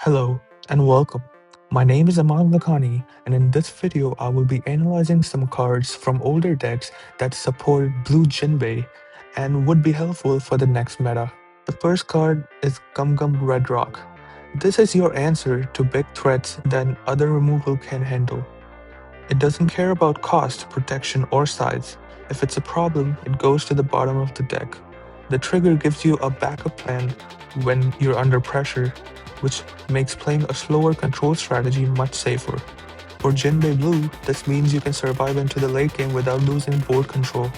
Hello and welcome. My name is Aman Lakhani, and in this video I will be analyzing some cards from older decks that support blue Jinbe and would be helpful for the next meta. The first card is Gum Gum Red Rock. This is your answer to big threats that other removal can handle. It doesn't care about cost, protection, or size. If it's a problem, it goes to the bottom of the deck. The trigger gives you a backup plan when you're under pressure, which makes playing a slower control strategy much safer. For Jinbe Blue, this means you can survive into the late game without losing board control.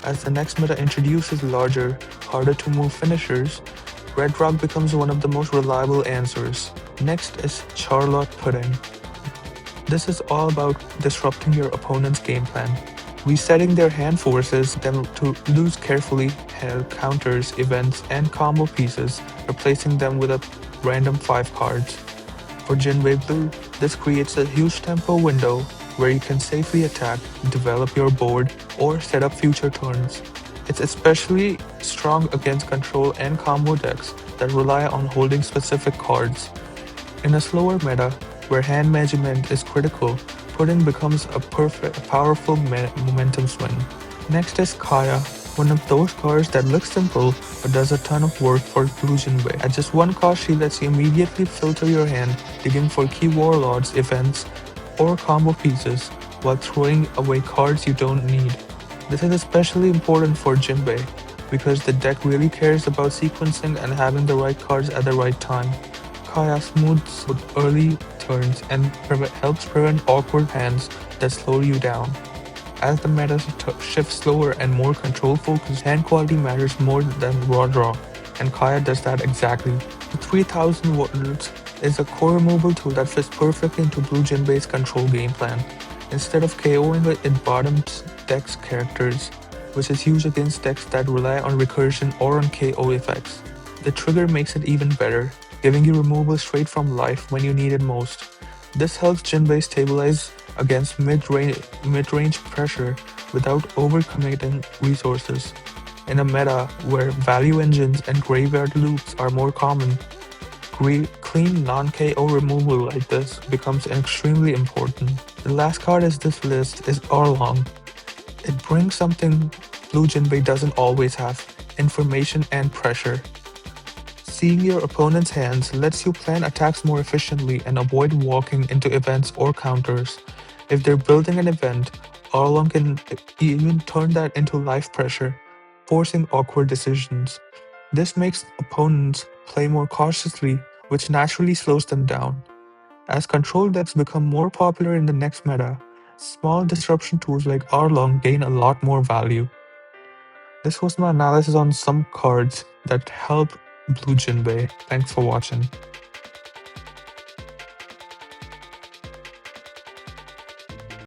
As the next meta introduces larger, harder to move finishers, Red Rock becomes one of the most reliable answers. Next is Charlotte Pudding. This is all about disrupting your opponent's game plan. Resetting their hand forces them to lose carefully held counters, events, and combo pieces, replacing them with a random 5 cards. For Jinbe Blue, this creates a huge tempo window where you can safely attack, develop your board, or set up future turns. It's especially strong against control and combo decks that rely on holding specific cards. In a slower meta, where hand management is critical, Pudding becomes a powerful momentum swing. Next is Kaya, one of those cards that looks simple but does a ton of work for blue Jinbe. At just 1 cost, she lets you immediately filter your hand, digging for key warlords, events, or combo pieces, while throwing away cards you don't need. This is especially important for Jinbe, because the deck really cares about sequencing and having the right cards at the right time. Kaya smooths with early turns and helps prevent awkward hands that slow you down. As the meta shifts slower and more control-focused, hand quality matters more than raw draw, and Kaya does that exactly. The 3000 words is a core removal tool that fits perfectly into blue Jinbe's control game plan. Instead of KOing it bottoms decks characters, which is used against decks that rely on recursion or on KO effects. The trigger makes it even better, giving you removal straight from life when you need it most. This helps Jinbe stabilize against mid-range pressure without overcommitting resources. In a meta where value engines and graveyard loops are more common, clean non-KO removal like this becomes extremely important. The last card in this list is Arlong. It brings something blue Jinbe doesn't always have: information and pressure. Seeing your opponent's hands lets you plan attacks more efficiently and avoid walking into events or counters. If they're building an event, Arlong can even turn that into life pressure, forcing awkward decisions. This makes opponents play more cautiously, which naturally slows them down. As control decks become more popular in the next meta, small disruption tools like Arlong gain a lot more value. This was my analysis on some cards that help blue Jinbe. Thanks for watching.